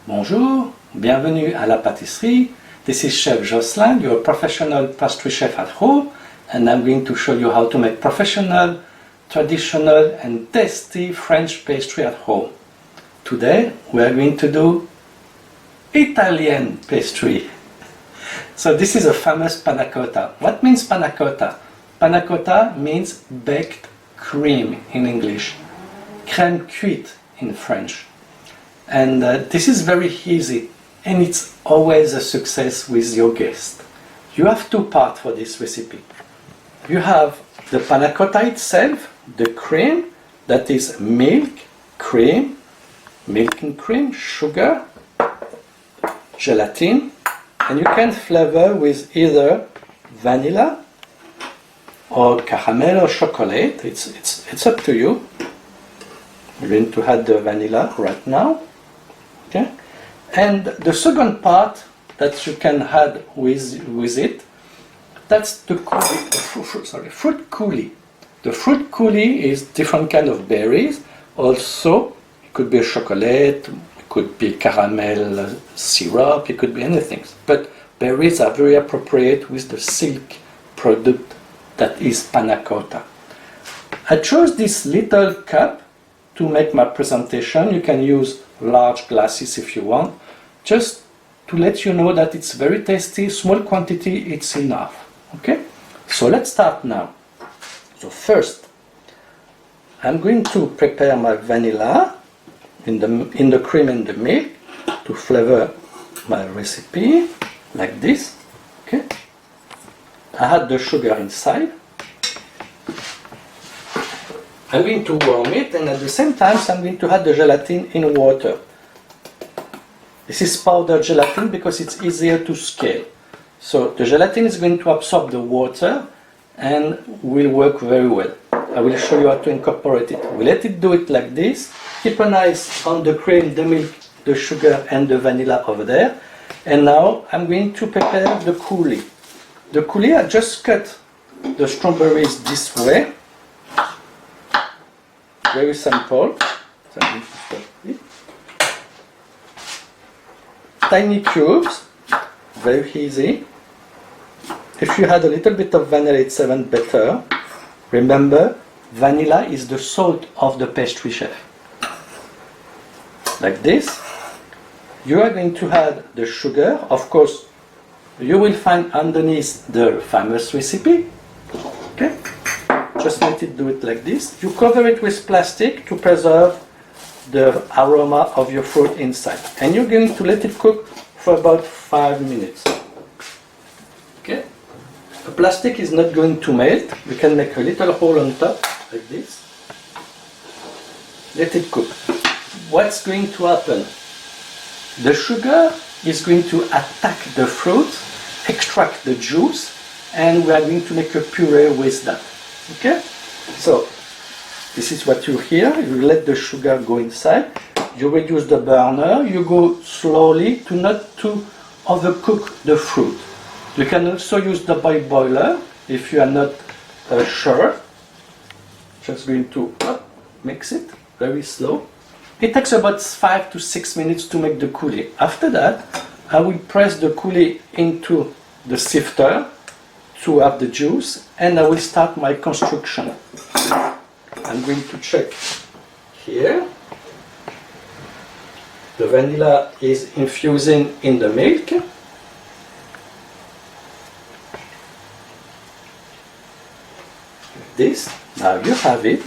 Bonjour, bienvenue à la pâtisserie. This is Chef Jocelyn, your professional pastry chef at home, and I'm going to show you how to make professional, traditional and tasty French pastry at home. Today we are going to do Italian pastry. So this is a famous panna cotta. What means panna cotta? Panna cotta means baked cream in English, crème cuite in French. And this is very easy, and it's always a success with your guest. You have two parts for this recipe. You have the panna cotta itself, the cream, that is milk and cream, sugar, gelatin, and you can flavor with either vanilla or caramel or chocolate. It's up to you. I'm going to add the vanilla right now. Okay. And the second part that you can add with it, that's the fruit coulis. The fruit coulis is different kind of berries. Also, it could be chocolate, it could be caramel syrup, it could be anything. But berries are very appropriate with the silk product that is panna cotta. I chose this little cup to make my presentation. You can use large glasses if you want, just to let you know that it's very tasty. Small quantity, it's enough. Okay, so let's start now. So first I'm going to prepare my vanilla in the cream and the milk to flavor my recipe like this. Okay, I add the sugar inside. I'm going to warm it, and at the same time I'm going to add the gelatin in water. This is powdered gelatin because it's easier to scale. So the gelatin is going to absorb the water and will work very well. I will show you how to incorporate it. We let it do it like this. Keep an eye on the cream, the milk, the sugar and the vanilla over there. And now I'm going to prepare the coulis. The coulis, I just cut the strawberries this way. Very simple. So I'm going to start it. Tiny cubes, very easy. If you had a little bit of vanilla, it's even better. Remember, vanilla is the salt of the pastry chef. Like this. You are going to add the sugar. Of course, you will find underneath the famous recipe. Okay? Just let it do it like this. You cover it with plastic to preserve the aroma of your fruit inside. And you're going to let it cook for about 5 minutes. Okay? The plastic is not going to melt. You can make a little hole on top, like this. Let it cook. What's going to happen? The sugar is going to attack the fruit, extract the juice, and we are going to make a puree with that. Okay, so this is what you hear. You let the sugar go inside. You reduce the burner. You go slowly to not to overcook the fruit. You can also use the boiler if you are not sure. Just going to mix it very slow. It takes about 5 to 6 minutes to make the coulis. After that, I will press the coulis into the sifter to have the juice, and I will start my construction. I'm going to check here. The vanilla is infusing in the milk. Like this. Now you have it.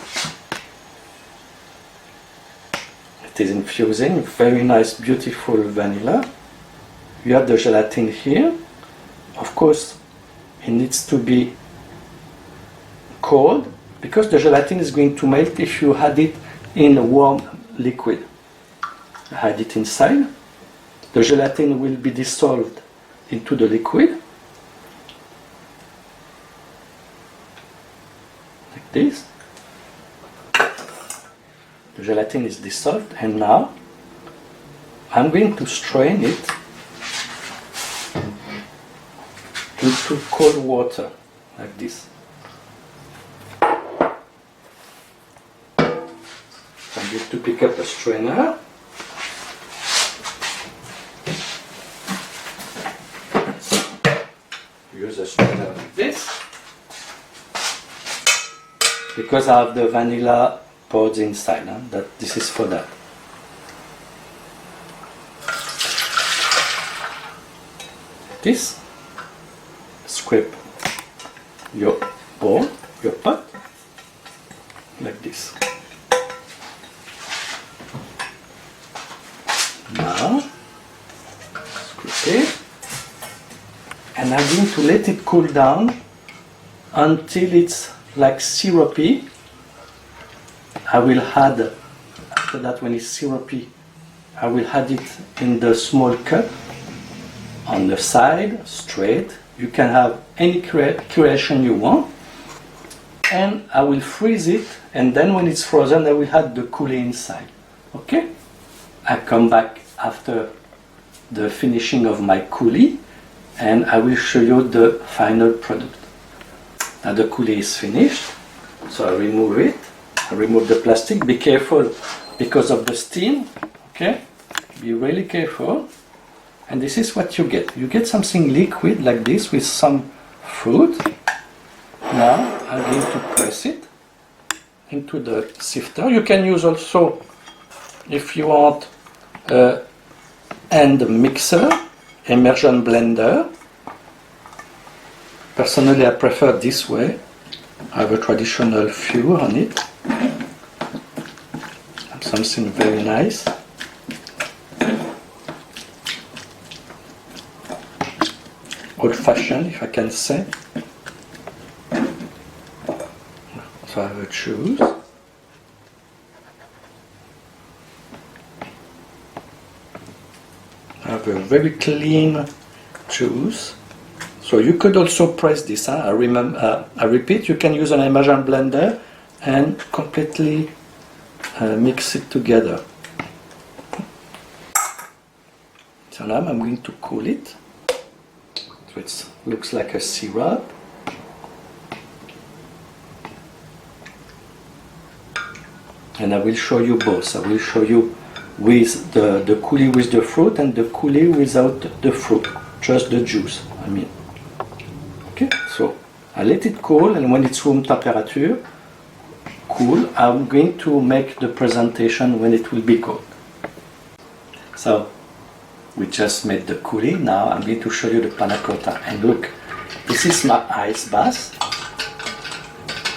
It is infusing. Very nice, beautiful vanilla. You have the gelatin here. Of course, it needs to be cold because the gelatin is going to melt if you had it in a warm liquid. I had it inside. The gelatin will be dissolved into the liquid. Like this. The gelatin is dissolved, and now I'm going to strain it into cold water, like this. I'm going to pick up a strainer. use a strainer like this, because I have the vanilla pods inside, that this is for that. This, scrape your bowl, your pot, like this. Now, scrape it, and I'm going to let it cool down until it's like syrupy. I will add, after that, when it's syrupy, I will add it in the small cup on the side, straight. You can have any creation you want. And I will freeze it, and then when it's frozen, I will add the coulis inside. Okay? I come back after the finishing of my coulis, and I will show you the final product. Now the coulis is finished, so I remove it. I remove the plastic. Be careful because of the steam. Okay? Be really careful. And this is what you get. You get something liquid like this with some fruit. Now I'm going to press it into the sifter. You can use also, if you want, a hand mixer, immersion blender. Personally, I prefer this way. I have a traditional fure on it. Something very nice. Old-fashioned, if I can say. So I have a juice. I have a very clean juice. So you could also press this. I repeat, you can use an immersion blender and completely mix it together. So now I'm going to cool it. So it looks like a syrup. And I will show you both. I will show you with the coulis with the fruit and the coulis without the fruit, just the juice, I mean. Okay, so I let it cool, and when it's room temperature, cool, I'm going to make the presentation when it will be cold. So we just made the coulis. Now I'm going to show you the panna cotta. And look, this is my ice bath.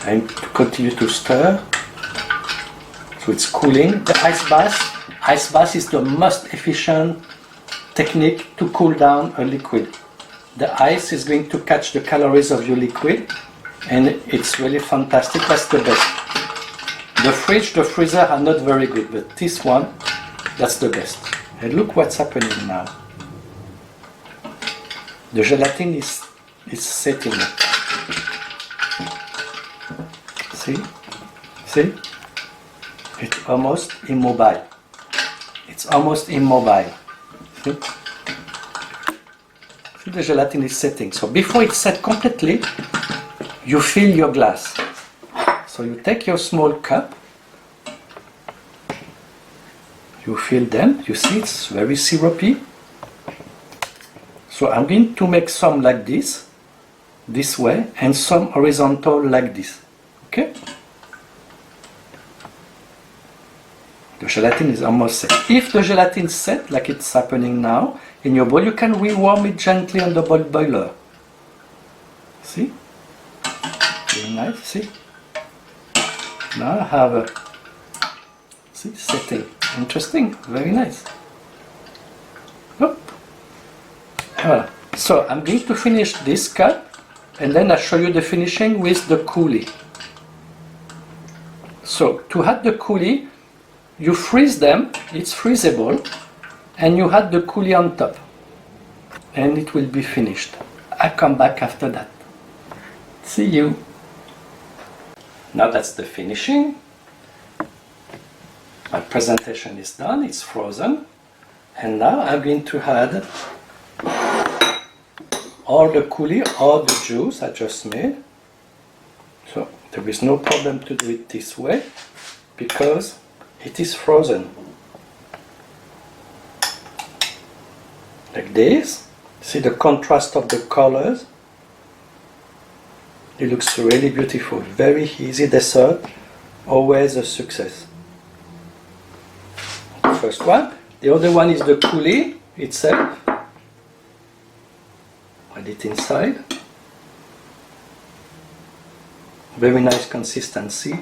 And to continue to stir. So it's cooling. The ice bath is the most efficient technique to cool down a liquid. The ice is going to catch the calories of your liquid, and it's really fantastic. That's the best. The fridge, the freezer are not very good, but this one, that's the best. And look what's happening now. The gelatin is setting. See? It's almost immobile. It's almost immobile. See? See, the gelatin is setting. So before it's set completely, you fill your glass. So you take your small cup, you fill them. You see, it's very syrupy. So I'm going to make some like this way, and some horizontal like this. Okay? The gelatin is almost set. If the gelatin is set, like it's happening now, in your bowl, you can rewarm it gently on the boiler. See? Very nice, see? Now I have a, see, setting. Interesting, very nice. So I'm going to finish this cup, and then I'll show you the finishing with the coulis. So to add the coulis, you freeze them, it's freezable, and you add the coulis on top, and it will be finished. I'll come back after that. See you. Now that's the finishing. My presentation is done, it's frozen, and now I'm going to add all the coulis, all the juice I just made. So there is no problem to do it this way because it is frozen. Like this. See the contrast of the colors? It looks really beautiful. Very easy dessert. Always a success. The first one. The other one is the coulis itself. Add it inside. Very nice consistency.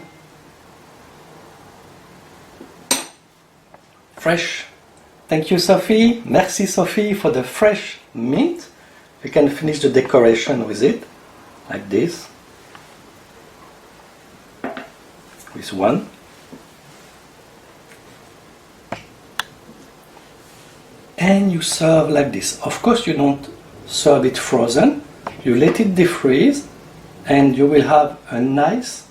Fresh. Thank you, Sophie. Merci, Sophie, for the fresh mint. You can finish the decoration with it, like this. With one. And you serve like this. Of course, you don't serve it frozen. You let it defreeze, and you will have a nice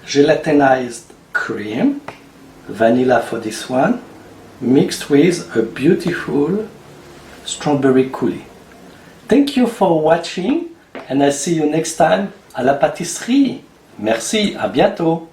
gelatinized cream, vanilla for this one, mixed with a beautiful strawberry coulis. Thank you for watching, and I'll see you next time à la pâtisserie. Merci, à bientôt.